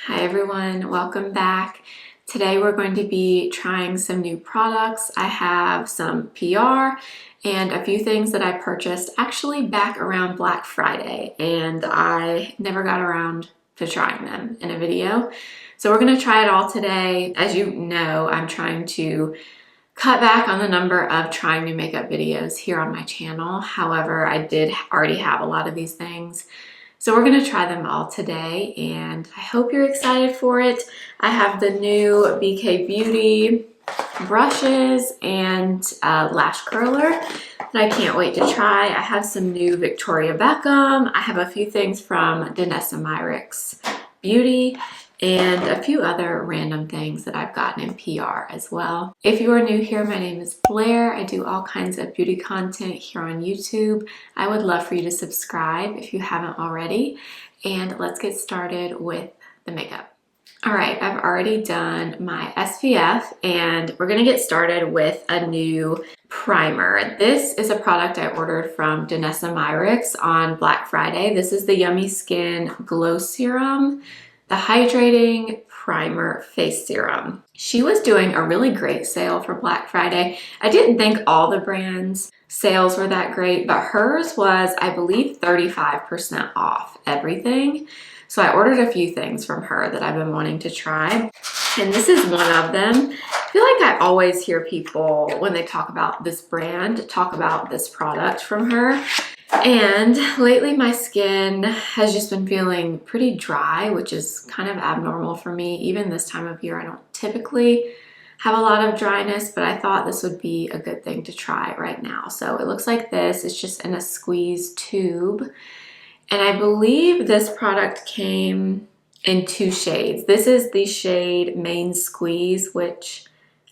Hi everyone, welcome back. Today we're going to be trying some new products. I have some PR and a few things that I purchased actually back around Black Friday, and I never got around to trying them in a video. So we're going to try it all today. As you know, I'm trying to cut back on the number of trying new makeup videos here on my channel. However, I did already have a lot of these things. So we're going to try them all today, and I hope you're excited for it. I have the new BK Beauty brushes and lash curler that I can't wait to try. I have some new Victoria Beckham. I have a few things from Danessa Myricks Beauty and a few other random things that I've gotten in PR as well. If you are new here, my name is Blair. I do all kinds of beauty content here on YouTube. I would love for you to subscribe if you haven't already. And let's get started with the makeup. All right, I've already done my SPF and we're gonna get started with a new primer. This is a product I ordered from Danessa Myricks on Black Friday. This is the Yummy Skin Glow Serum, the Hydrating Primer Face Serum. She was doing a really great sale for Black Friday. I didn't think all the brands' sales were that great, but hers was, I believe, 35% off everything. So I ordered a few things from her that I've been wanting to try, and this is one of them. I feel like I always hear people, when they talk about this brand, talk about this product from her. And lately my skin has just been feeling pretty dry, which is kind of abnormal for me. Even this time of year, I don't typically have a lot of dryness, but I thought this would be a good thing to try right now. So it looks like this. It's just in a squeeze tube. And I believe this product came in 2 shades. This is the shade Main Squeeze, which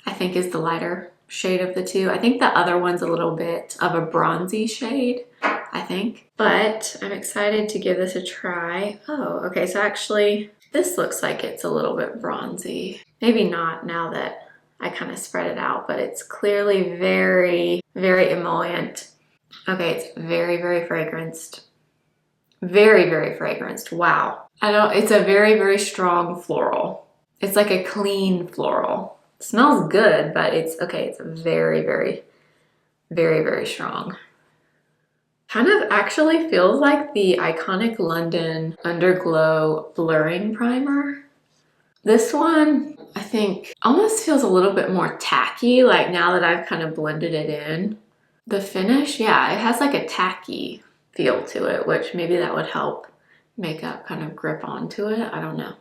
I think is the lighter shade of the two. I think the other one's a little bit of a bronzy shade, I think. But I'm excited to give this a try. Oh, okay, so actually this looks like it's a little bit bronzy. Maybe not now that I kind of spread it out, but it's clearly very, very emollient. Okay, it's very, very fragranced. Very, very fragranced. Wow. It's a very, very strong floral. It's like a clean floral. It smells good, but it's very, very, very, very strong. Kind of actually feels like the iconic London Underglow Blurring Primer. This one, I think, almost feels a little bit more tacky, like now that I've kind of blended it in. The finish, yeah, it has like a tacky feel to it, which maybe that would help makeup kind of grip onto it. I don't know.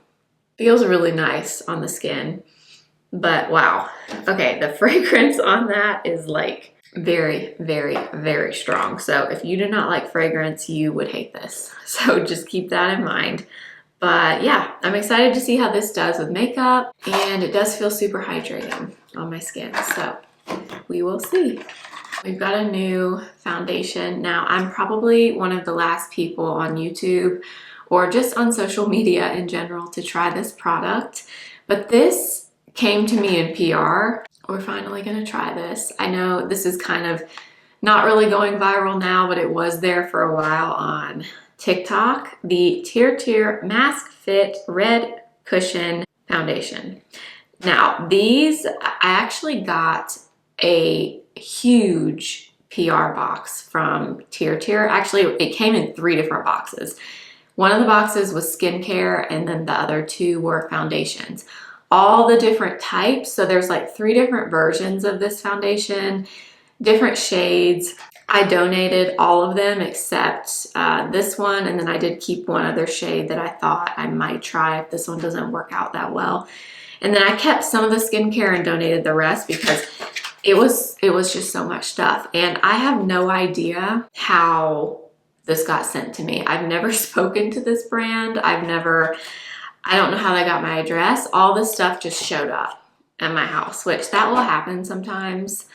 Feels really nice on the skin, but wow. Okay, the fragrance on that is like very, very, very strong. So if you do not like fragrance, you would hate this. So just keep that in mind. But yeah, I'm excited to see how this does with makeup, and it does feel super hydrating on my skin. So we will see. We've got a new foundation. Now, I'm probably one of the last people on YouTube or just on social media in general to try this product, but this came to me in PR. We're finally gonna try this. I know this is kind of not really going viral now, but it was there for a while on TikTok. The Tir Tir Mask Fit Red Cushion Foundation. Now, these, I actually got a huge PR box from Tir Tir. Actually, it came in 3 different boxes. One of the boxes was skincare, and then the other 2 were foundations. All the different types. So there's like 3 different versions of this foundation, different shades. I donated all of them except this one, and then I did keep one other shade that I thought I might try if this one doesn't work out that well. And then I kept some of the skincare and donated the rest because it was just so much stuff. And I have no idea how this got sent to me. I've never spoken to this brand. I don't know how they got my address. All this stuff just showed up at my house, which that will happen sometimes.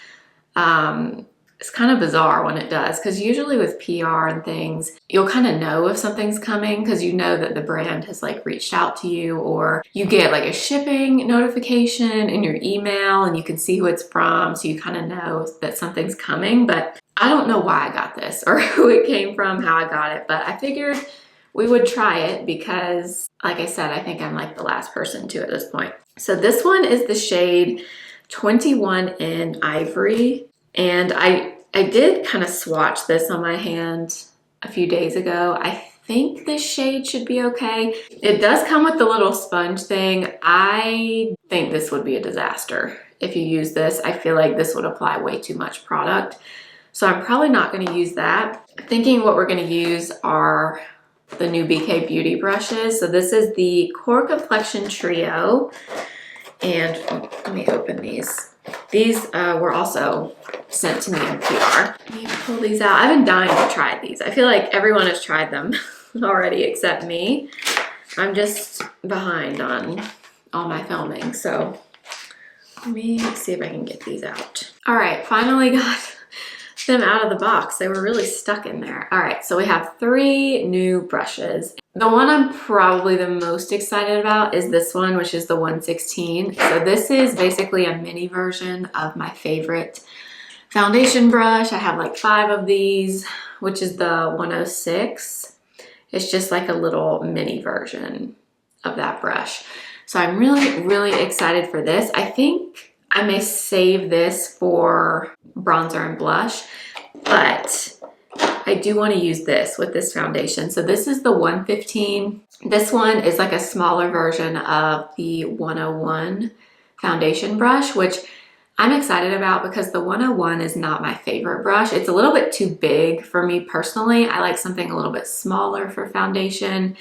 It's kind of bizarre when it does, because usually with PR and things, you'll kind of know if something's coming because you know that the brand has like reached out to you, or you get like a shipping notification in your email and you can see who it's from, so you kind of know that something's coming. But I don't know why I got this or who it came from, how I got it, but I figured we would try it because, like I said, I think I'm like the last person to at this point. So this one is the shade 21 in Ivory. And I did kind of swatch this on my hand a few days ago. I think this shade should be okay. It does come with the little sponge thing. I think this would be a disaster if you use this. I feel like this would apply way too much product. So I'm probably not going to use that. I'm thinking what we're going to use are the new BK Beauty brushes. So this is the Core Complexion Trio. And let me open these. These were also sent to me in PR. Let me pull these out. I've been dying to try these. I feel like everyone has tried them already except me. I'm just behind on all my filming. So let me see if I can get these out. All right, finally got them out of the box. They were really stuck in there. All right, so we have 3 new brushes. The one I'm probably the most excited about is this one, which is the 116. So this is basically a mini version of my favorite foundation brush. I have like 5 of these, which is the 106. It's just like a little mini version of that brush. So I'm really excited for this. I think I may save this for bronzer and blush, but I do want to use this with this foundation. So this is the 115. This one is like a smaller version of the 101 foundation brush, which I'm excited about because the 101 is not my favorite brush. It's a little bit too big for me personally. I like something a little bit smaller for foundation,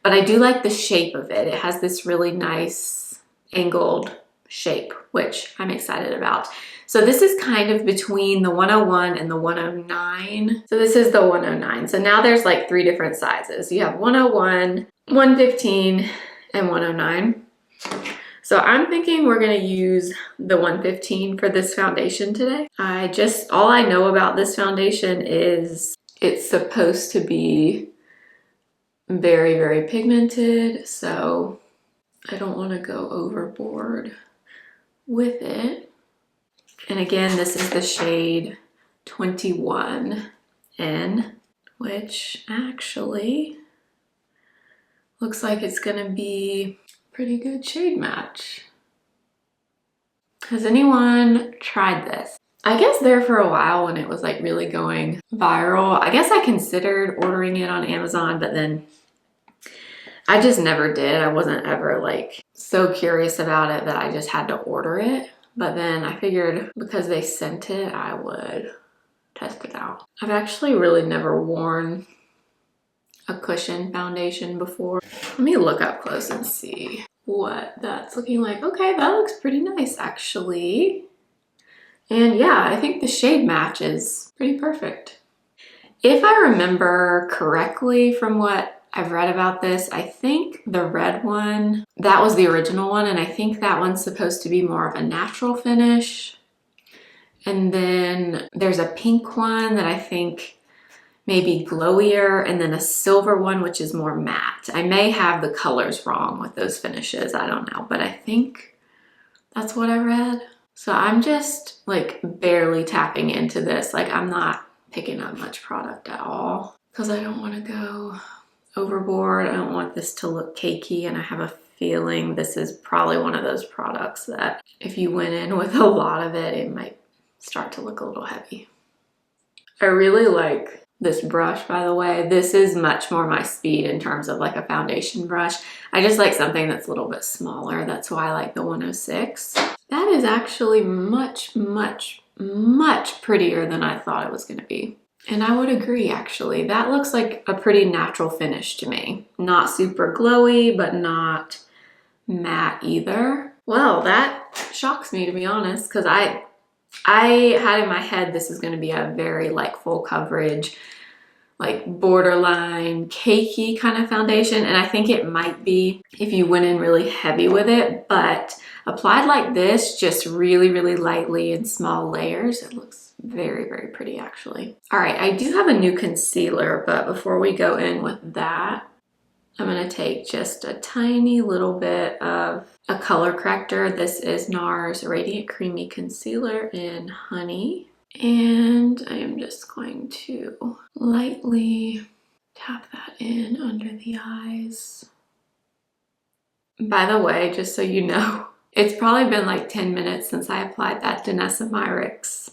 but I do like the shape of it. It has this really nice angled shape, which I'm excited about. So this is kind of between the 101 and the 109. So this is the 109. So now there's like 3 different sizes. You have 101, 115, and 109. So I'm thinking we're gonna use the 115 for this foundation today. All I know about this foundation is it's supposed to be very pigmented. So I don't wanna go overboard with it. And again, this is the shade 21N, which actually looks like it's gonna be a pretty good shade match. Has anyone tried this? I guess there for a while when it was like really going viral, I guess I considered ordering it on Amazon, but then I just never did. I wasn't ever like so curious about it that I just had to order it. But then I figured because they sent it, I would test it out. I've actually really never worn a cushion foundation before. Let me look up close and see what that's looking like. Okay, that looks pretty nice actually. And yeah, I think the shade match is pretty perfect. If I remember correctly from what I've read about this, I think the red one, that was the original one, and I think that one's supposed to be more of a natural finish. And then there's a pink one that I think may be glowier, and then a silver one which is more matte. I may have the colors wrong with those finishes, I don't know, but I think that's what I read. So I'm just like barely tapping into this. Like I'm not picking up much product at all because I don't want to go overboard. I don't want this to look cakey, and I have a feeling this is probably one of those products that if you went in with a lot of it, it might start to look a little heavy. I really like this brush, by the way. This is much more my speed in terms of like a foundation brush. I just like something that's a little bit smaller. That's why I like the 106. That is actually much prettier than I thought it was going to be. And I would agree, actually. That looks like a pretty natural finish to me. Not super glowy, but not matte either. Well, that shocks me, to be honest, because I had in my head this is going to be a very like full coverage, like borderline cakey kind of foundation. And I think it might be if you went in really heavy with it, but applied like this, just really lightly in small layers, it looks very pretty actually. All right, I do have a new concealer, but before we go in with that, I'm gonna take just a tiny little bit of a color corrector. This is Nars Radiant Creamy Concealer in Honey. And I am just going to lightly Tap that in under the eyes. By the way, just so you know, it's probably been like 10 minutes since I applied that Danessa Myricks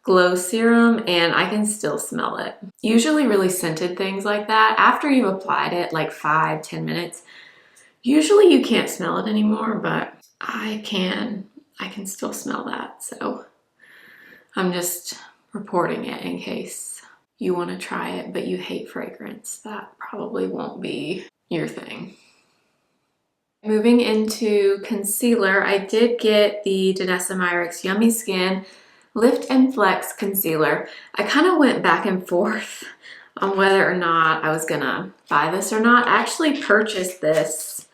Glow Serum, and I can still smell it. Usually really scented things like that, after you've applied it like 5-10 minutes, usually you can't smell it anymore, but I can still smell that. So I'm just reporting it in case you want to try it, but you hate fragrance. That probably won't be your thing. Moving into concealer, I did get the Danessa Myricks Yummy Skin Lift and Flex Concealer. I kind of went back and forth on whether or not I was gonna buy this or not. I actually purchased this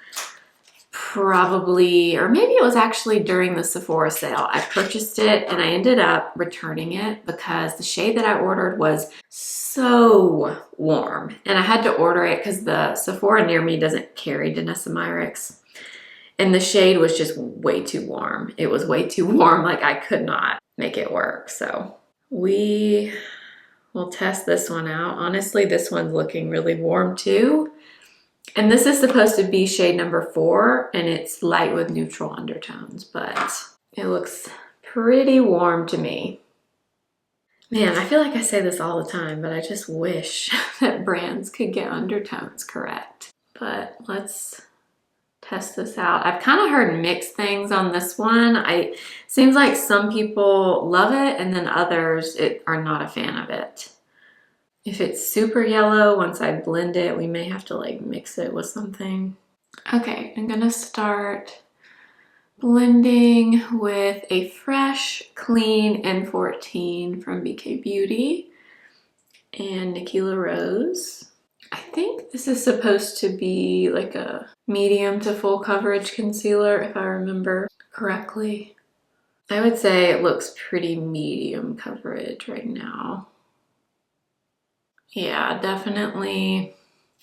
probably, or maybe it was actually during the Sephora sale. I purchased it and I ended up returning it because the shade that I ordered was so warm. And I had to order it because the Sephora near me doesn't carry Danessa Myricks. And the shade was just way too warm. It was way too warm, like I could not make it work. So we will test this one out. Honestly, this one's looking really warm too. And this is supposed to be shade number 4, and it's light with neutral undertones, but it looks pretty warm to me. Man, I feel like I say this all the time, but I just wish that brands could get undertones correct. But let's test this out. I've kind of heard mixed things on this one. Seems like some people love it and then others are not a fan of it. If it's super yellow, once I blend it, we may have to like mix it with something. Okay, I'm gonna start blending with a fresh, clean N14 from BK Beauty and Nikila Rose. I think this is supposed to be like a medium to full coverage concealer, if I remember correctly. I would say it looks pretty medium coverage right now. Yeah, definitely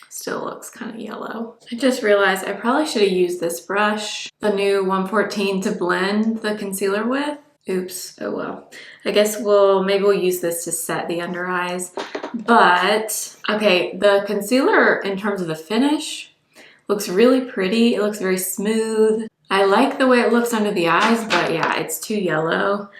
still looks kind of yellow. I just realized I probably should have used this brush, the new 114, to blend the concealer with. Oops, oh well. I guess maybe we'll use this to set the under eyes. But, okay, the concealer in terms of the finish looks really pretty. It looks very smooth. I like the way it looks under the eyes, but yeah, it's too yellow.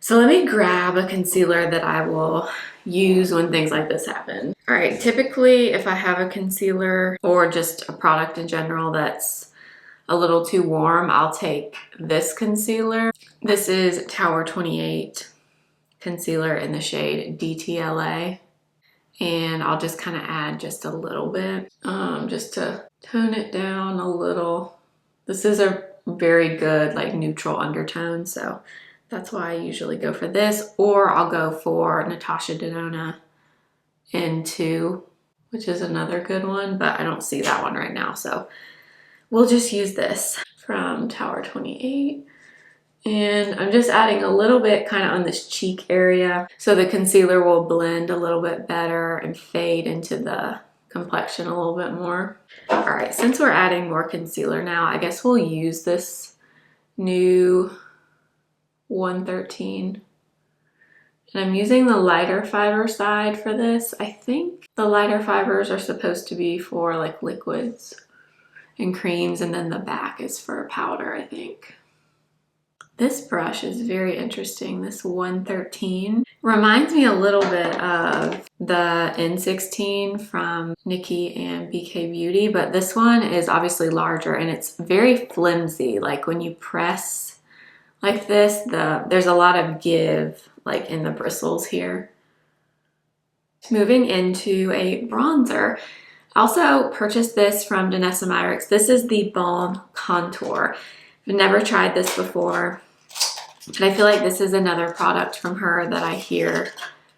So let me grab a concealer that I will use when things like this happen. All right, typically if I have a concealer or just a product in general that's a little too warm, I'll take this concealer. This is Tower 28 concealer in the shade DTLA. And I'll just kind of add just a little bit, just to tone it down a little. This is a very good like neutral undertone, so that's why I usually go for this, or I'll go for Natasha Denona N2, which is another good one, but I don't see that one right now, so we'll just use this from Tower 28. And I'm just adding a little bit kind of on this cheek area so the concealer will blend a little bit better and fade into the complexion a little bit more. All right, since we're adding more concealer now, I guess we'll use this new 113. And I'm using the lighter fiber side for this. I think the lighter fibers are supposed to be for like liquids and creams, and then the back is for powder, I think. This brush is very interesting. This 113 reminds me a little bit of the N16 from Nikki and BK Beauty, but this one is obviously larger and it's very flimsy. Like when you press like this, there's a lot of give like in the bristles here. Moving into a bronzer. I also purchased this from Danessa Myricks. This is the Balm Contour. I've never tried this before. And I feel like this is another product from her that I hear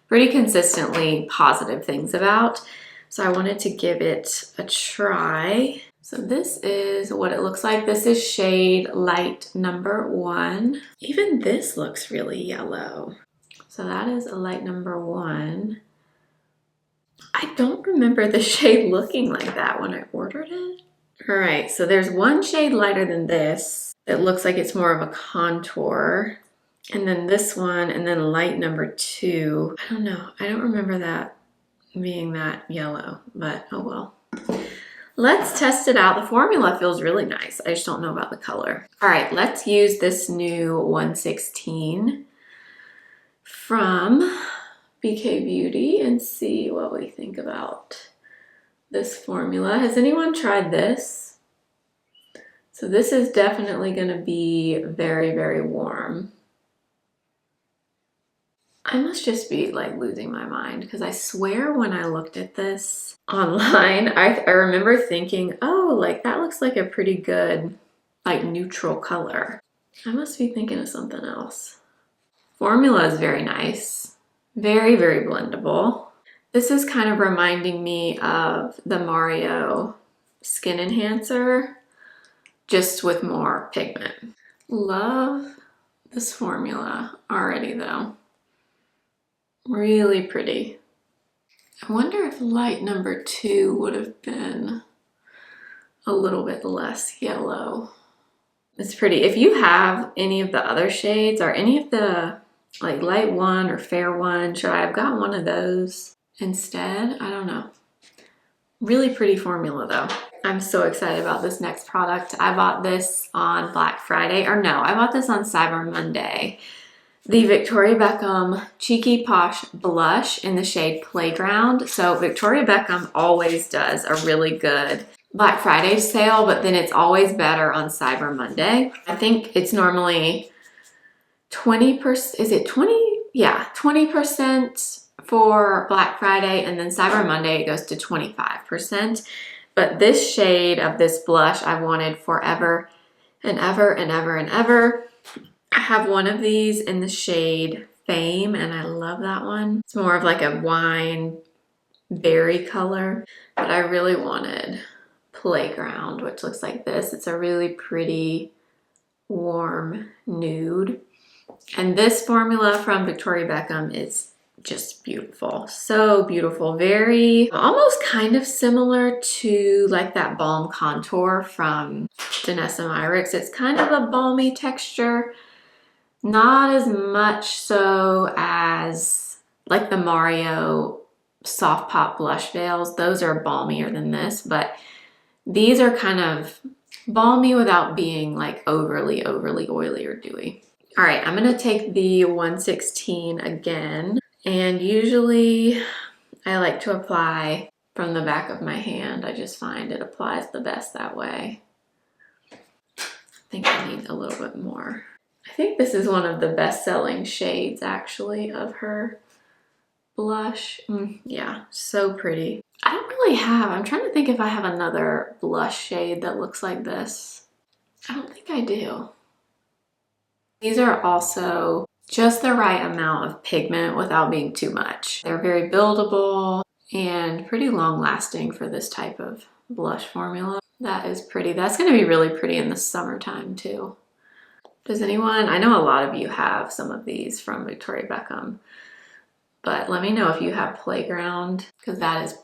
pretty consistently positive things about. So I wanted to give it a try. So this is what it looks like. This is shade light number 1. Even this looks really yellow. So that is a light number 1. I don't remember the shade looking like that when I ordered it. All right, so there's one shade lighter than this. It looks like it's more of a contour. And then this one, and then light number 2. I don't know. I don't remember that being that yellow, but oh well. Let's test it out. The formula feels really nice. I just don't know about the color. All right, let's use this new 116 from BK Beauty and see what we think about this formula. Has anyone tried this? So this is definitely going to be very, very warm. I must just be like losing my mind because I swear when I looked at this online, I remember thinking, oh, like that looks like a pretty good like neutral color. I must be thinking of something else. Formula is very nice. Very, very blendable. This is kind of reminding me of the Mario Skin Enhancer, just with more pigment. Love this formula already though. Really pretty. I wonder if light number 2 would have been a little bit less yellow. It's pretty. If you have any of the other shades or any of the like light 1 or fair 1, should I have got one of those instead? I don't know. Really pretty formula though. I'm so excited about this next product. I bought this on Black Friday, or no, I bought this on Cyber Monday. The Victoria Beckham Cheeky Posh Blush in the shade Playground. So Victoria Beckham always does a really good Black Friday sale, but then it's always better on Cyber Monday. I think it's normally 20%, is it 20? Yeah, 20% for Black Friday, and then Cyber Monday it goes to 25%. But this shade of this blush I wanted forever and ever and ever and ever. I have one of these in the shade Fame, and I love that one. It's more of like a wine berry color, but I really wanted Playground, which looks like this. It's a really pretty warm nude. And this formula from Victoria Beckham is just beautiful. So beautiful. Very, almost kind of similar to like that Balm Contour from Danessa Myricks. It's kind of a balmy texture. Not as much so as like the Mario Soft Pop Blush Veils. Those are balmier than this, but these are kind of balmy without being like overly oily or dewy. All right, I'm gonna take the 116 again, and usually I like to apply from the back of my hand. I just find it applies the best that way. I think I need a little bit more. I think this is one of the best-selling shades actually of her blush. Yeah, so pretty. I don't really have, I'm trying to think if I have another blush shade that looks like this. I don't think I do. These are also just the right amount of pigment without being too much. They're very buildable and pretty long lasting for this type of blush formula. That is pretty. That's gonna be really pretty in the summertime too. Does anyone, I know a lot of you have some of these from Victoria Beckham, but let me know if you have Playground, because that is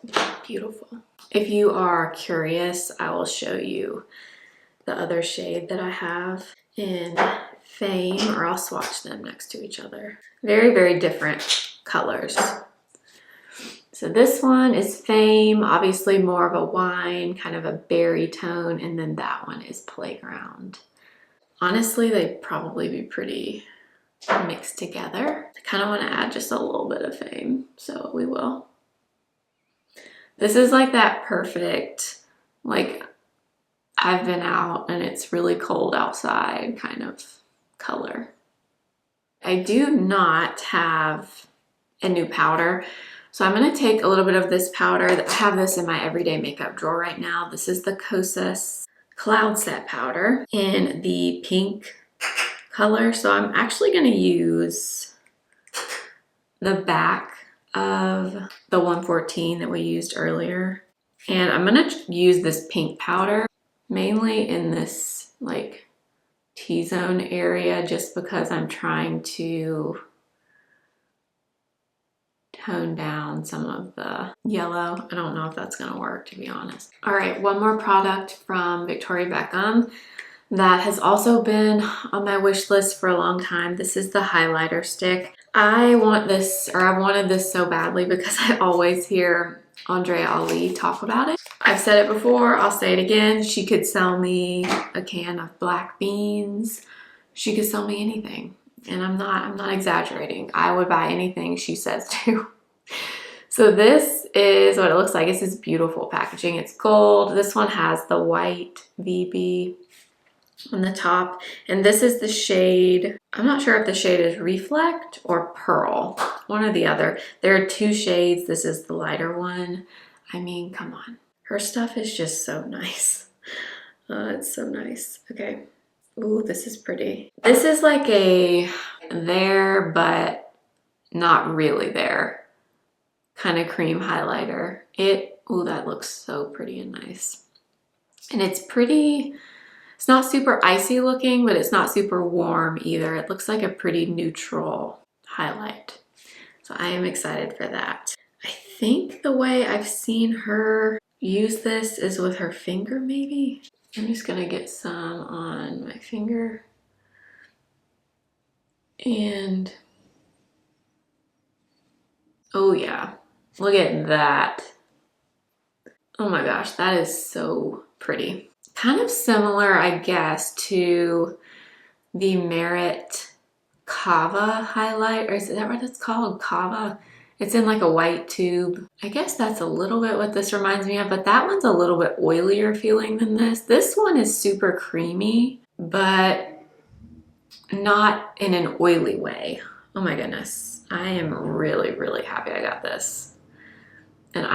beautiful. If you are curious, I will show you the other shade that I have in Fame, or I'll swatch them next to each other. Very, very different colors. So this one is Fame, obviously more of a wine, kind of a berry tone, and then that one is Playground. Honestly, they'd probably be pretty mixed together. I kind of want to add just a little bit of Fame, so we will. This is like that perfect, like I've been out and it's really cold outside kind of color. I do not have a new powder, so I'm going to take a little bit of this powder. I have this in my everyday makeup drawer right now. This is the Kosas Cloud Set powder in the pink color. So I'm actually going to use the back of the 114 that we used earlier. And I'm going to use this pink powder mainly in this like T-zone area, just because I'm trying to tone down some of the yellow. I don't know if that's gonna work, to be honest. All right, one more product from Victoria Beckham that has also been on my wish list for a long time. This is the highlighter stick. I want this, or I wanted this so badly because I always hear Andrea Ali talk about it. I've said it before, I'll say it again. She could sell me a can of black beans. She could sell me anything. And I'm not exaggerating. I would buy anything she says to. So this is what it looks like. This is beautiful packaging. It's gold. This one has the white VB on the top. And this is the shade. I'm not sure if the shade is Reflect or Pearl. One or the other. There are two shades. This is the lighter one. I mean, come on. Her stuff is just so nice. It's so nice. Okay. Ooh, this is pretty. This is like a there, but not really there kind of cream highlighter. Ooh, that looks so pretty and nice. And it's pretty, it's not super icy looking, but it's not super warm either. It looks like a pretty neutral highlight. So I am excited for that. I think the way I've seen her use this is with her finger maybe. I'm just gonna get some on my finger. And, oh yeah, look at that. Oh my gosh, that is so pretty. Kind of similar, I guess, to the Merit Kava highlight, or is that what it's called? Kava? It's in like a white tube. I guess that's a little bit what this reminds me of, but that one's a little bit oilier feeling than this. This one is super creamy, but not in an oily way. Oh my goodness. I am really, really happy I got this. And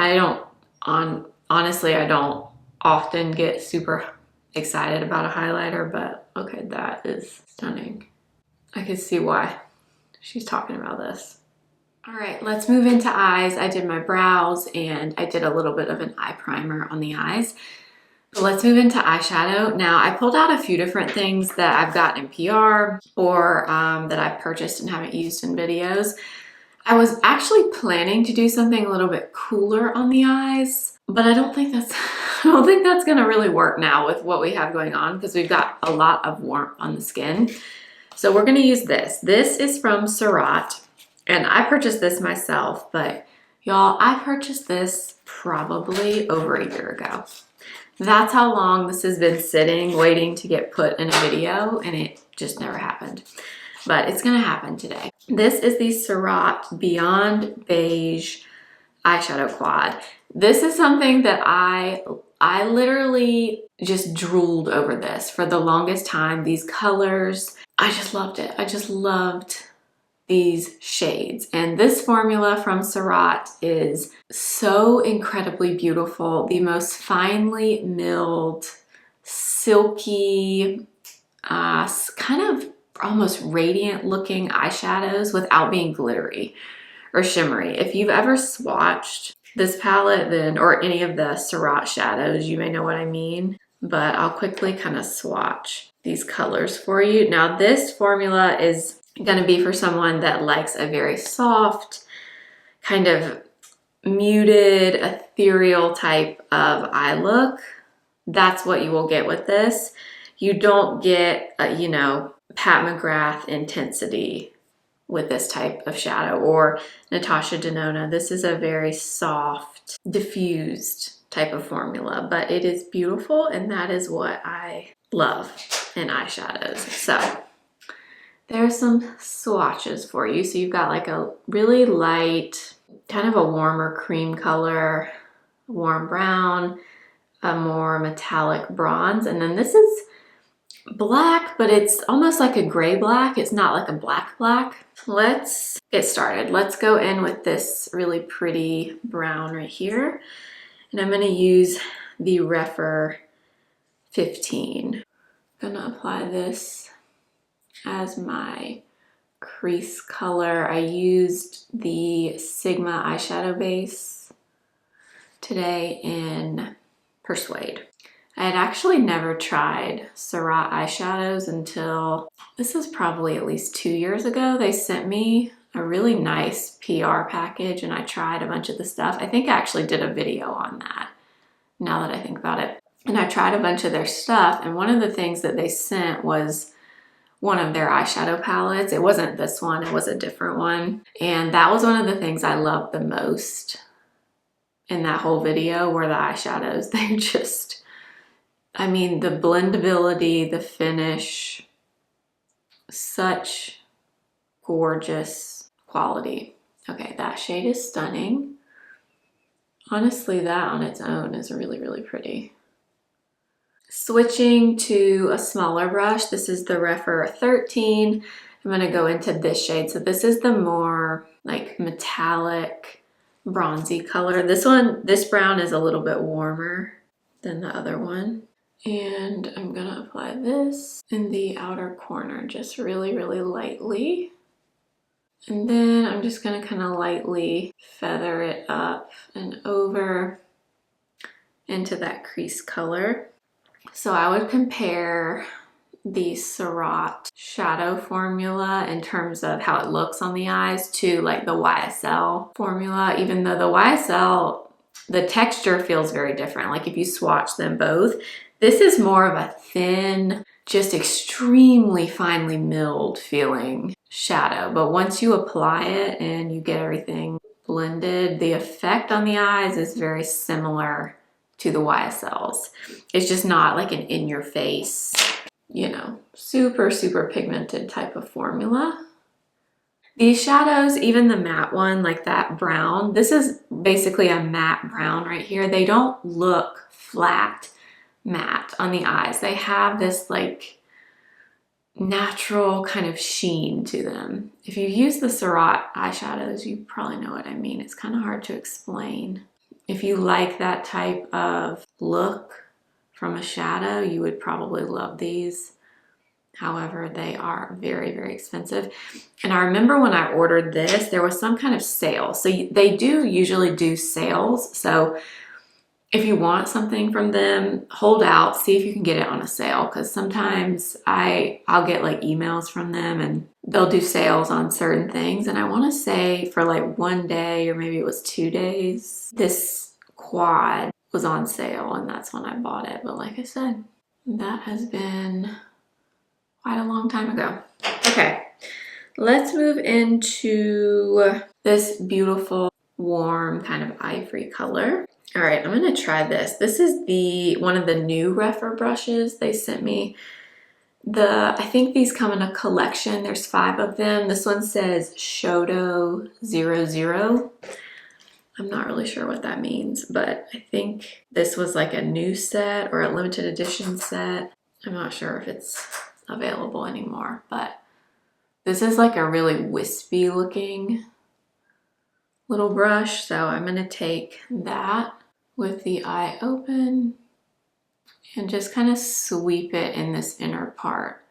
honestly, I don't often get super excited about a highlighter, but okay, that is stunning. I can see why she's talking about this. All right, let's move into eyes. I did my brows and I did a little bit of an eye primer on the eyes. But let's move into eyeshadow. Now, I pulled out a few different things that I've gotten in PR or that I've purchased and haven't used in videos. I was actually planning to do something a little bit cooler on the eyes, but I don't think that's gonna really work now with what we have going on because we've got a lot of warmth on the skin. So we're gonna use this. This is from Surat. And I purchased this myself, but y'all, I purchased this probably over a year ago. That's how long this has been sitting, waiting to get put in a video, and it just never happened. But it's gonna happen today. This is the Surat Beyond Beige eyeshadow quad. This is something that I literally just drooled over this for the longest time. These colors, I just loved it. I just loved these shades. And this formula from Surat is so incredibly beautiful. The most finely milled, silky, kind of almost radiant looking eyeshadows without being glittery or shimmery. If you've ever swatched this palette, then, or any of the Surat shadows, you may know what I mean, but I'll quickly kind of swatch these colors for you. Now this formula is gonna be for someone that likes a very soft, kind of muted, ethereal type of eye look. That's what you will get with this. You don't get, you know, Pat McGrath intensity with this type of shadow or Natasha Denona. This is a very soft, diffused type of formula, but it is beautiful and that is what I love in eyeshadows. So there's some swatches for you. So you've got like a really light, kind of a warmer cream color, warm brown, a more metallic bronze, and then this is black, but it's almost like a gray black. It's not like a black black. Let's get started. Let's go in with this really pretty brown right here. And I'm gonna use the Rephr 15. I'm gonna apply this as my crease color. I used the Sigma eyeshadow base today in Persuade. I had actually never tried Surat eyeshadows until, this is probably at least 2 years ago. They sent me a really nice PR package and I tried a bunch of the stuff. I think I actually did a video on that, now that I think about it. And I tried a bunch of their stuff, and one of the things that they sent was one of their eyeshadow palettes. It wasn't this one, it was a different one. And that was one of the things I loved the most in that whole video were the eyeshadows. They're just, I mean, the blendability, the finish, such gorgeous quality. Okay, that shade is stunning. Honestly, that on its own is really, really pretty. Switching to a smaller brush, this is the Rephr 13. I'm gonna go into this shade. So this is the more like metallic, bronzy color. This brown is a little bit warmer than the other one. And I'm gonna apply this in the outer corner, just really, really lightly. And then I'm just gonna kind of lightly feather it up and over into that crease color. So I would compare the Surratt shadow formula in terms of how it looks on the eyes to like the YSL formula, even though the YSL, the texture feels very different. Like if you swatch them both, this is more of a thin, just extremely finely milled feeling shadow. But once you apply it and you get everything blended, the effect on the eyes is very similar to the YSLs. It's just not like an in-your-face, you know, super, super pigmented type of formula. These shadows, even the matte one, like that brown, this is basically a matte brown right here. They don't look flat matte on the eyes. They have this like natural kind of sheen to them. If you use the Surratt eyeshadows, you probably know what I mean. It's kind of hard to explain. If you like that type of look from a shadow, you would probably love these. However, they are very, very expensive. And I remember when I ordered this, there was some kind of sale. So they do usually do sales. So if you want something from them, hold out, see if you can get it on a sale. Because sometimes I'll get like emails from them and they'll do sales on certain things. And I want to say for like one day or maybe it was 2 days, this quad was on sale and that's when I bought it. But like I said, that has been quite a long time ago. Okay, let's move into this beautiful, warm kind of ivory color. All right, I'm gonna try this. This is one of the new Rephr brushes they sent me. I think these come in a collection. There's 5 of them. This one says Shodo 00. I'm not really sure what that means, but I think this was like a new set or a limited edition set. I'm not sure if it's available anymore, but this is like a really wispy looking little brush. So I'm gonna take that with the eye open and just kind of sweep it in this inner part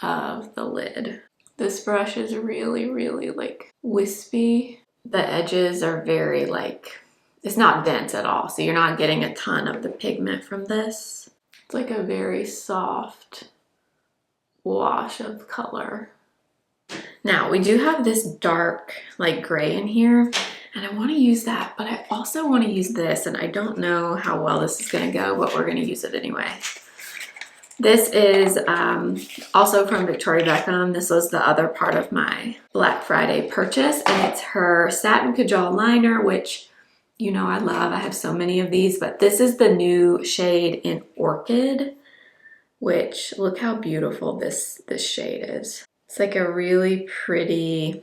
of the lid. This brush is really, really like wispy. The edges are very like, it's not dense at all. So you're not getting a ton of the pigment from this. It's like a very soft wash of color. Now we do have this dark like gray in here and I want to use that, but I also want to use this and I don't know how well this is going to go, but we're going to use it anyway. This is also from Victoria Beckham. This was the other part of my Black Friday purchase and it's her Satin Kajal liner, which you know I love. I have so many of these, but this is the new shade in Orchid, which look how beautiful this shade is. It's like a really pretty,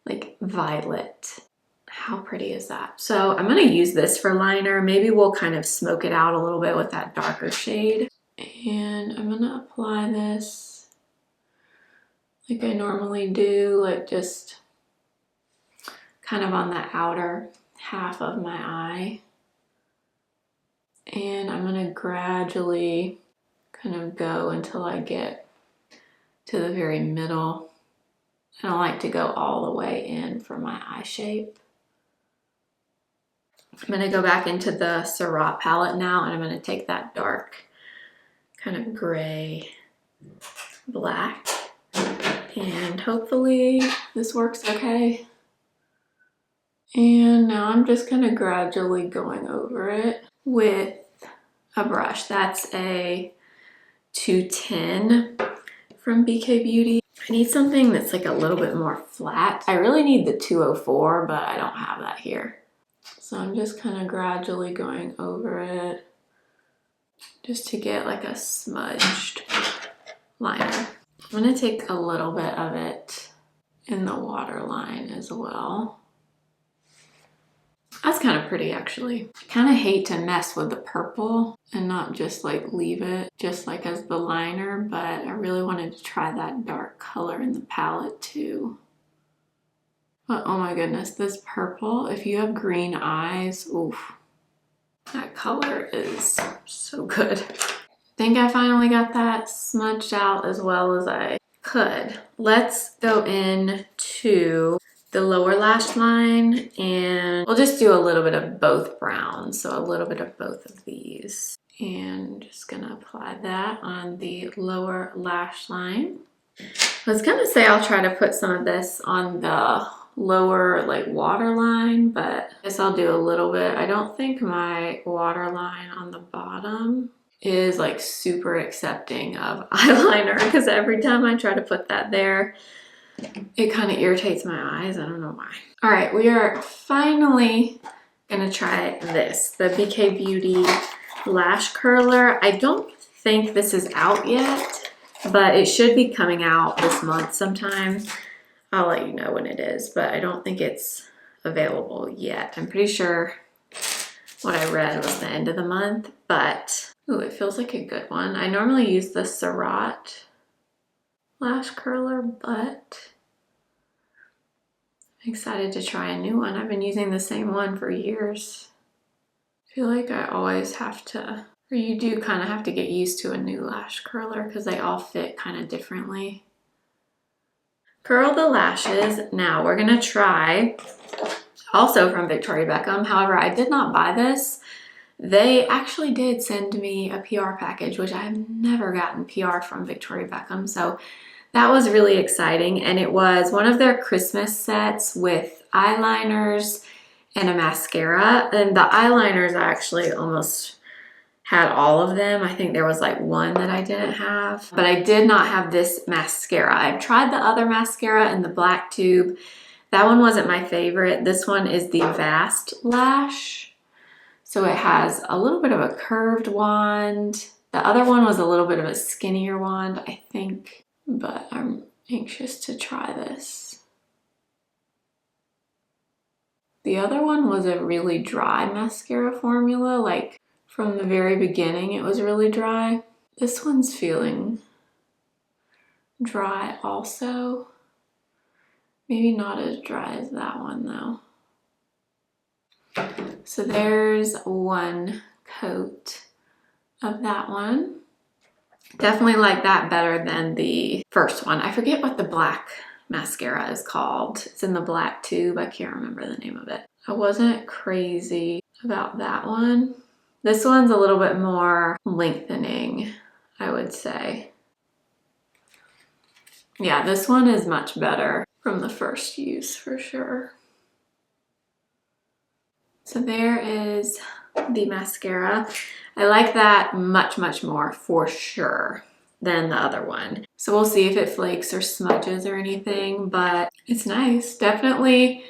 like violet. How pretty is that? So I'm gonna use this for liner. Maybe we'll kind of smoke it out a little bit with that darker shade. And I'm gonna apply this like I normally do, like just kind of on the outer half of my eye. And I'm gonna gradually kind of go until I get to the very middle. I don't like to go all the way in for my eye shape. I'm gonna go back into the Surratt palette now and I'm gonna take that dark kind of gray black and hopefully this works okay. And now I'm just kind of gradually going over it with a brush. That's a 210. from BK Beauty. I need something that's like a little bit more flat. I really need the 204, but I don't have that here. So I'm just kind of gradually going over it just to get like a smudged liner. I'm gonna take a little bit of it in the waterline as well. That's kind of pretty actually. I kind of hate to mess with the purple and not just like leave it just like as the liner, but I really wanted to try that dark color in the palette too. But oh my goodness, this purple, if you have green eyes, oof, that color is so good. I think I finally got that smudged out as well as I could. Let's go into the lower lash line and we'll just do a little bit of both browns. So a little bit of both of these. And just gonna apply that on the lower lash line. I was gonna say I'll try to put some of this on the lower like waterline, but I guess I'll do a little bit. I don't think my waterline on the bottom is like super accepting of eyeliner because every time I try to put that there, it kind of irritates my eyes. I don't know why. All right, we are finally gonna try this, the BK Beauty Lash Curler. I don't think this is out yet, but it should be coming out this month sometime. I'll let you know when it is, but I don't think it's available yet. I'm pretty sure what I read was the end of the month, but ooh, it feels like a good one. I normally use the Surat lash curler, but I'm excited to try a new one. I've been using the same one for years. I feel like I always have to, or you do kind of have to get used to a new lash curler because they all fit kind of differently. Curl the lashes. Now we're gonna try, also from Victoria Beckham. However, I did not buy this. They actually did send me a PR package, which I have never gotten PR from Victoria Beckham. So that was really exciting. And it was one of their Christmas sets with eyeliners and a mascara. And the eyeliners, I actually almost had all of them. I think there was like one that I didn't have, but I did not have this mascara. I've tried the other mascara in the black tube. That one wasn't my favorite. This one is the Vast Lash. So it has a little bit of a curved wand. The other one was a little bit of a skinnier wand, I think, but I'm anxious to try this. The other one was a really dry mascara formula, like from the very beginning it was really dry. This one's feeling dry also. Maybe not as dry as that one though. So there's one coat of that one. Definitely like that better than the first one. I forget what the black mascara is called. It's in the black tube. I can't remember the name of it. I wasn't crazy about that one. This one's a little bit more lengthening, I would say. Yeah, this one is much better from the first use for sure. So there is the mascara. I like that much, much more for sure than the other one. So we'll see if it flakes or smudges or anything, but it's nice. Definitely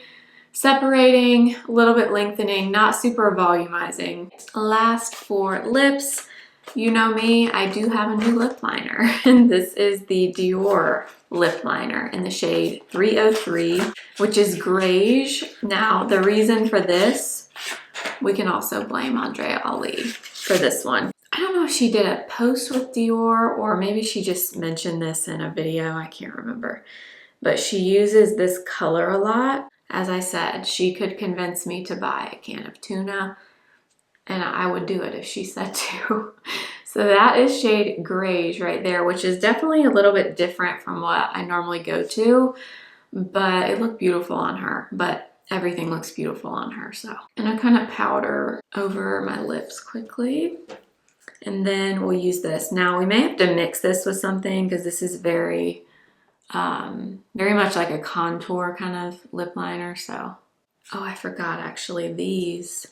separating, a little bit lengthening, not super volumizing. Last for lips, you know me, I do have a new lip liner, and this is the Dior lip liner in the shade 303, which is grayish. Now, the reason for this, we can also blame Andrea Ali for this one. I don't know if she did a post with Dior or maybe she just mentioned this in a video, I can't remember. But she uses this color a lot. As I said, she could convince me to buy a can of tuna and I would do it if she said to. So that is shade grayish right there, which is definitely a little bit different from what I normally go to, but it looked beautiful on her. But everything looks beautiful on her, so. And I kind of powder over my lips quickly. And then we'll use this. Now we may have to mix this with something because this is very much like a contour kind of lip liner, so. Oh, I forgot actually, these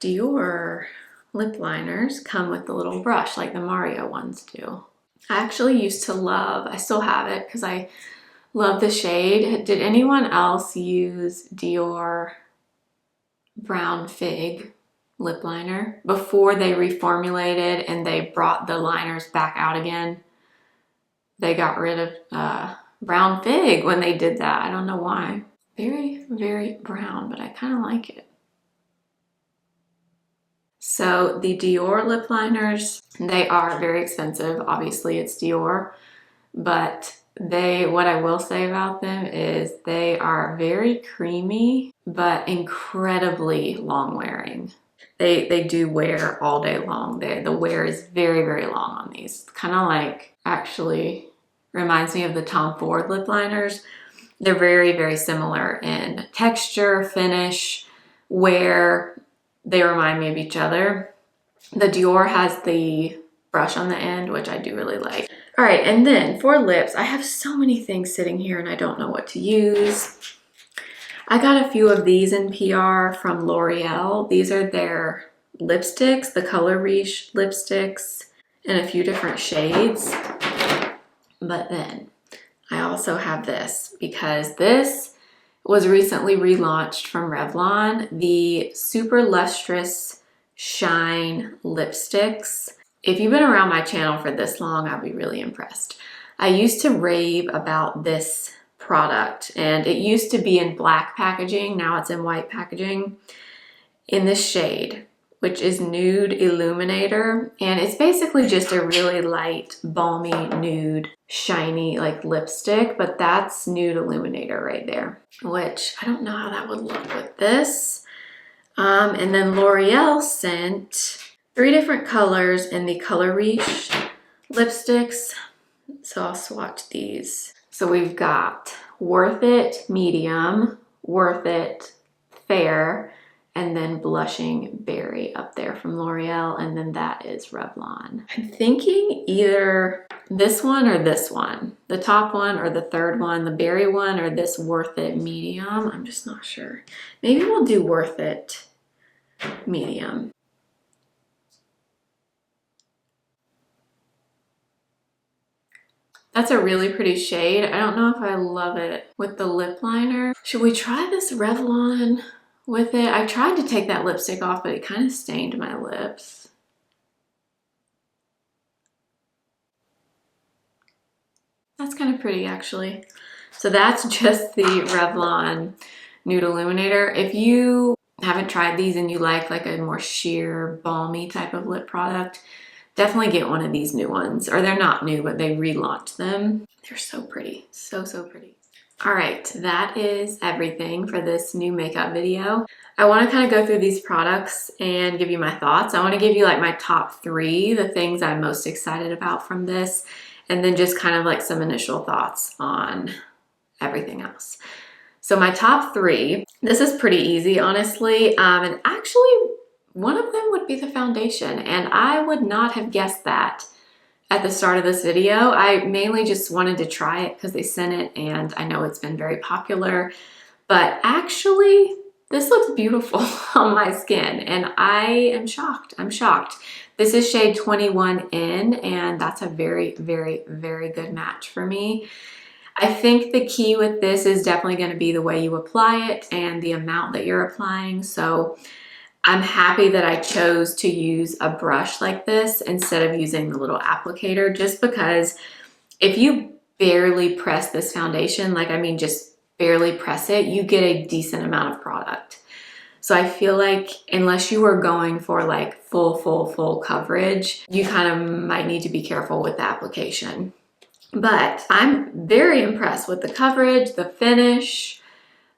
Dior lip liners come with the little brush like the Mario ones do. I actually used to love, I still have it because I love the shade. Did anyone else use Dior Brown Fig lip liner before they reformulated and they brought the liners back out again? They got rid of Brown Fig when they did that. I don't know why. Very, very brown, but I kind of like it. So the Dior lip liners, they are very expensive. Obviously it's Dior, but what I will say about them is they are very creamy, but incredibly long wearing. They do wear all day long. The wear is very, very long on these. Kind of like, actually reminds me of the Tom Ford lip liners. They're very, very similar in texture, finish, wear. They remind me of each other. The Dior has the brush on the end, which I do really like. All right, and then for lips, I have so many things sitting here and I don't know what to use. I got a few of these in PR from L'Oreal. These are their lipsticks, the Color Riche lipsticks in a few different shades. But then I also have this because this was recently relaunched from Revlon, the Super Lustrous Shine lipsticks. If you've been around my channel for this long, I'll be really impressed. I used to rave about this product and it used to be in black packaging. Now it's in white packaging in this shade, which is Nude Illuminator. And it's basically just a really light, balmy, nude, shiny like lipstick, but that's Nude Illuminator right there, which I don't know how that would look with this. And then L'Oreal sent 3 different colors in the Color Riche lipsticks. So I'll swatch these. So we've got Worth It Medium, Worth It Fair, and then Blushing Berry up there from L'Oreal, and then that is Revlon. I'm thinking either this one or this one. The top one or the third one, the berry one or this Worth It Medium. I'm just not sure. Maybe we'll do Worth It Medium. That's a really pretty shade. I don't know if I love it with the lip liner. Should we try this Revlon with it? I tried to take that lipstick off, but it kind of stained my lips. That's kind of pretty actually. So that's just the Revlon Nude Illuminator. If you haven't tried these and you like a more sheer, balmy type of lip product, definitely get one of these new ones. Or they're not new, but they relaunched them. They're so pretty. So, so pretty. All right, that is everything for this new makeup video. I want to kind of go through these products and give you my thoughts. I want to give you like my top 3, the things I'm most excited about from this, and then just kind of like some initial thoughts on everything else. So my top 3, this is pretty easy, honestly. And actually, one of them would be the foundation, and I would not have guessed that at the start of this video. I mainly just wanted to try it because they sent it, and I know it's been very popular, but actually this looks beautiful on my skin, and I am shocked. I'm shocked. This is shade 21N, and that's a very, very, very good match for me. I think the key with this is definitely going to be the way you apply it and the amount that you're applying. So I'm happy that I chose to use a brush like this instead of using the little applicator, just because if you barely press this foundation, like I mean just barely press it, you get a decent amount of product. So I feel like unless you are going for like full coverage, you kind of might need to be careful with the application. But I'm very impressed with the coverage, the finish.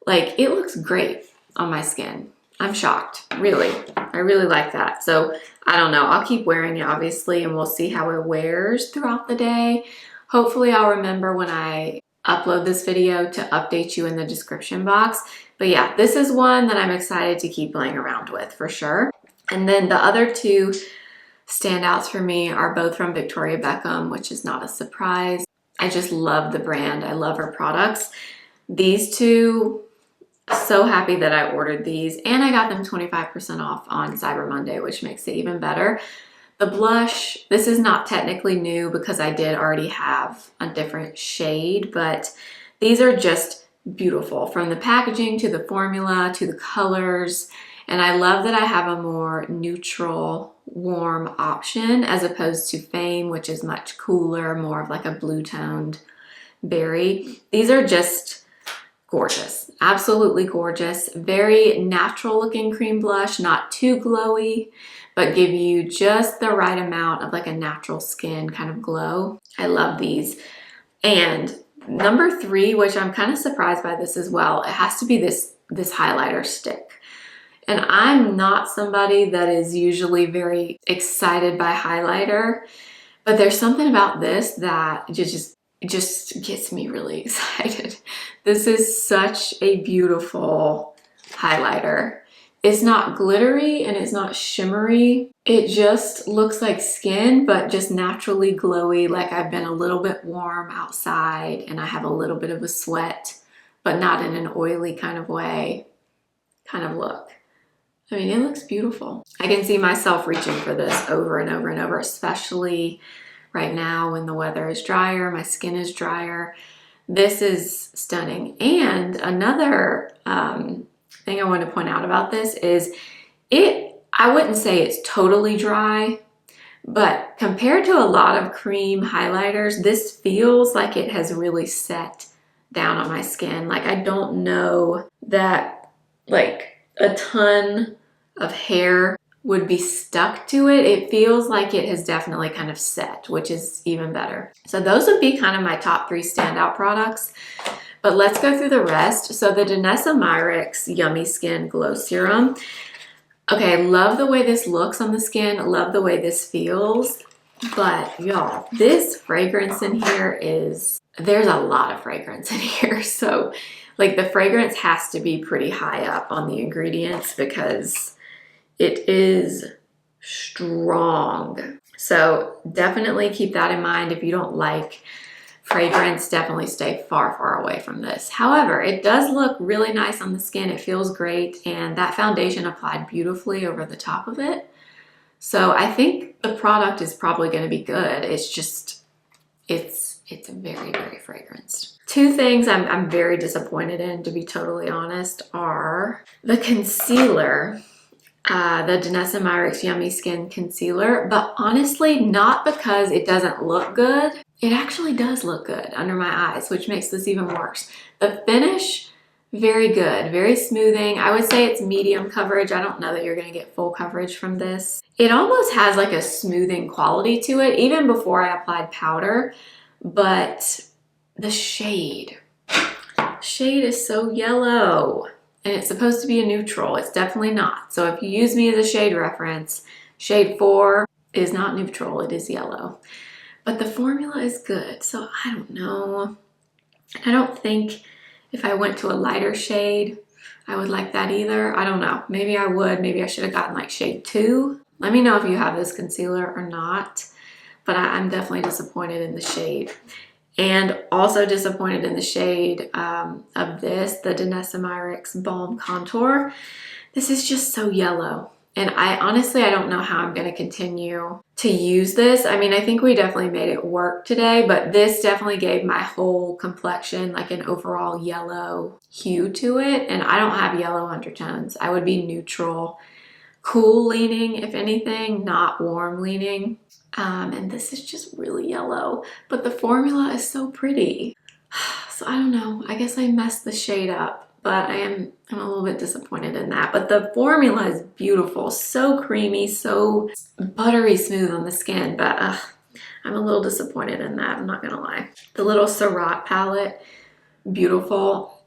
Like it looks great on my skin. I'm shocked, really. I really like that. So I don't know, I'll keep wearing it obviously, and we'll see how it wears throughout the day. Hopefully I'll remember when I upload this video to update you in the description box. But yeah, this is one that I'm excited to keep playing around with for sure. And then the other 2 standouts for me are both from Victoria Beckham, which is not a surprise. I just love the brand. I love her products. These 2, so happy that I ordered these, and I got them 25% off on Cyber Monday, which makes it even better. The blush, this is not technically new because I did already have a different shade, but these are just beautiful from the packaging to the formula to the colors. And I love that I have a more neutral, warm option as opposed to Fame, which is much cooler, more of like a blue toned berry. These are just gorgeous, absolutely gorgeous. Very natural looking cream blush, not too glowy, but give you just the right amount of like a natural skin kind of glow. I love these. And number 3, which I'm kind of surprised by this as well, it has to be this highlighter stick. And I'm not somebody that is usually very excited by highlighter, but there's something about this that just gets me really excited. This is such a beautiful highlighter. It's not glittery and it's not shimmery. It just looks like skin, but just naturally glowy, like I've been a little bit warm outside and I have a little bit of a sweat, but not in an oily kind of way kind of look. I mean, it looks beautiful. I can see myself reaching for this over and over and over, especially right now when the weather is drier, my skin is drier. This is stunning. And another thing I want to point out about this is I wouldn't say it's totally dry, but compared to a lot of cream highlighters, this feels like it has really set down on my skin. Like I don't know that like a ton of hair would be stuck to it. It feels like it has definitely kind of set, which is even better. So those would be kind of my top 3 standout products. But let's go through the rest. So the Danessa Myricks Yummy Skin Glow Serum. Okay, I love the way this looks on the skin. I love the way this feels. But y'all, this fragrance in here there's a lot of fragrance in here. So like the fragrance has to be pretty high up on the ingredients because it is strong. So definitely keep that in mind. If you don't like fragrance, definitely stay far, far away from this. However, it does look really nice on the skin. It feels great. And that foundation applied beautifully over the top of it. So I think the product is probably going to be good. It's just, it's very, very fragranced. 2 things I'm very disappointed in, to be totally honest, are the concealer, the Danessa Myricks Yummy Skin Concealer, but honestly, not because it doesn't look good. It actually does look good under my eyes, which makes this even worse. The finish, very good, very smoothing. I would say it's medium coverage. I don't know that you're gonna get full coverage from this. It almost has like a smoothing quality to it, even before I applied powder, but the shade is so yellow and it's supposed to be a neutral. It's definitely not. So if you use me as a shade reference, shade 4 is not neutral, it is yellow. But the formula is good, so I don't know. I don't think if I went to a lighter shade, I would like that either. I don't know, maybe I would, maybe I should have gotten like shade 2. Let me know if you have this concealer or not, but I'm definitely disappointed in the shade. And also disappointed in the shade of this, the Danessa Myricks Balm Contour. This is just so yellow. And I don't know how I'm gonna continue to use this. I mean, I think we definitely made it work today, but this definitely gave my whole complexion like an overall yellow hue to it. And I don't have yellow undertones. I would be neutral, cool leaning, if anything, not warm leaning. And this is just really yellow, but the formula is so pretty. So I don't know, I guess I messed the shade up, but I'm a little bit disappointed in that. But the formula is beautiful, so creamy, so buttery smooth on the skin, but I'm a little disappointed in that, I'm not gonna lie. The little Surratt palette, beautiful.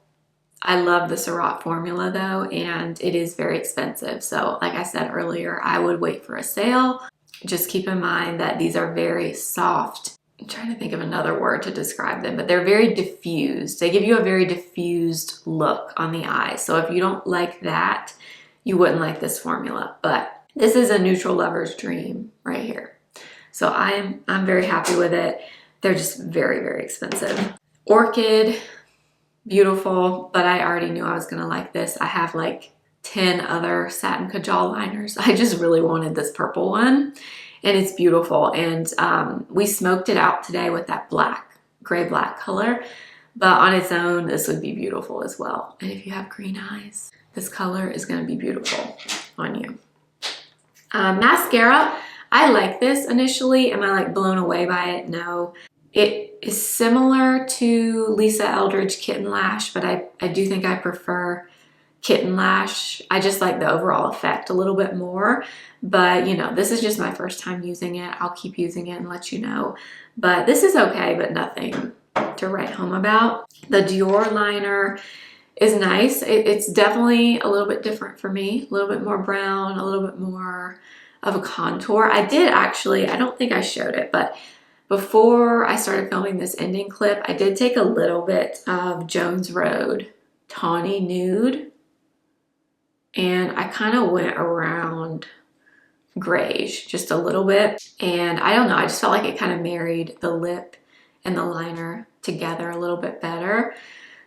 I love the Surratt formula though, and it is very expensive. So like I said earlier, I would wait for a sale. Just keep in mind that these are very soft. I'm trying to think of another word to describe them, but they're very diffused. They give you a very diffused look on the eye. So if you don't like that, you wouldn't like this formula. But this is a neutral lover's dream right here. So I'm very happy with it. They're just very, very expensive. Orchid, beautiful, but I already knew I was gonna like this. I have like 10 other satin kajal liners. I just really wanted this purple one. and it's beautiful. And we smoked it out today with that gray black color, but on its own, this would be beautiful as well. And if you have green eyes, this color is gonna be beautiful on you. Mascara, I like this initially. Am I like blown away by it? No. It is similar to Lisa Eldridge Kitten Lash, but I do think I prefer Kitten Lash. I just like the overall effect a little bit more, but you know, this is just my first time using it. I'll keep using it and let you know, but this is okay, but nothing to write home about. The Dior liner is nice. It's definitely a little bit different for me, a little bit more brown, a little bit more of a contour. I did actually, I don't think I showed it, but before I started filming this ending clip, I did take a little bit of Jones Road Tawny Nude, and I kind of went around grayish just a little bit. And I don't know, I just felt like it kind of married the lip and the liner together a little bit better.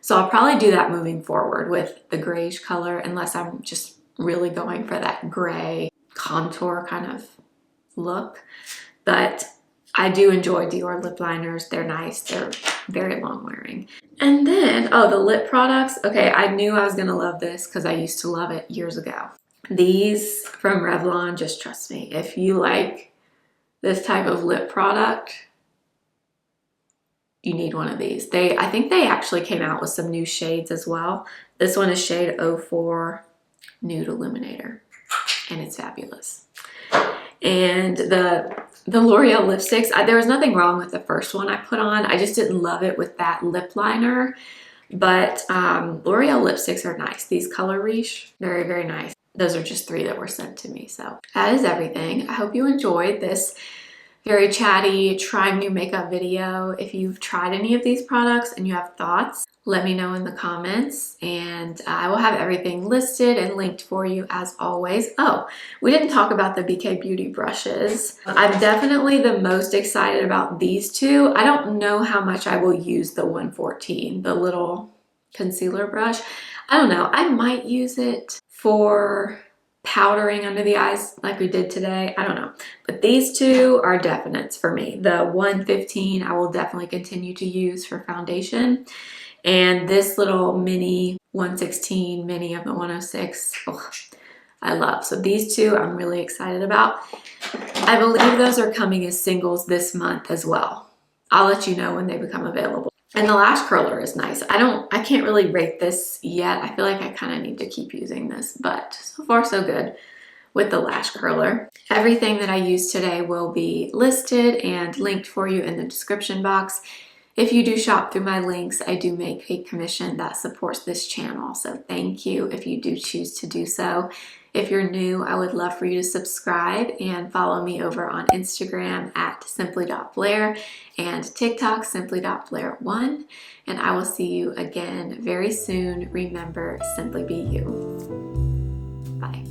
So I'll probably do that moving forward with the grayish color, unless I'm just really going for that gray contour kind of look. But I do enjoy Dior lip liners. They're nice. They're very long wearing. And then, oh, the lip products. Okay, I knew I was gonna love this because I used to love it years ago. These from Revlon, just trust me. If you like this type of lip product, you need one of these. I think they actually came out with some new shades as well. This one is shade 04 Nude Illuminator, and it's fabulous. And the L'Oreal lipsticks, there was nothing wrong with the first one I put on. I just didn't love it with that lip liner. But L'Oreal lipsticks are nice. These Color Riche, very, very nice. Those are just 3 that were sent to me. So that is everything. I hope you enjoyed this very chatty, trying new makeup video. If you've tried any of these products and you have thoughts, let me know in the comments, and I will have everything listed and linked for you as always. Oh, we didn't talk about the BK Beauty brushes. I'm definitely the most excited about these two. I don't know how much I will use the 114, the little concealer brush. I don't know, I might use it for powdering under the eyes like we did today. I don't know, but these two are definites for me. The 115 I will definitely continue to use for foundation, and this little mini 116 mini of the 106, oh, I love. So these two I'm really excited about. I believe those are coming as singles this month as well. I'll let you know when they become available. And the lash curler is nice. I can't really rate this yet. I feel like I kind of need to keep using this, but so far so good with the lash curler. Everything that I used today will be listed and linked for you in the description box. If you do shop through my links, I do make a commission that supports this channel. So thank you if you do choose to do so. If you're new, I would love for you to subscribe and follow me over on Instagram at simply.blair and TikTok simply.blair1. And I will see you again very soon. Remember, simply be you. Bye.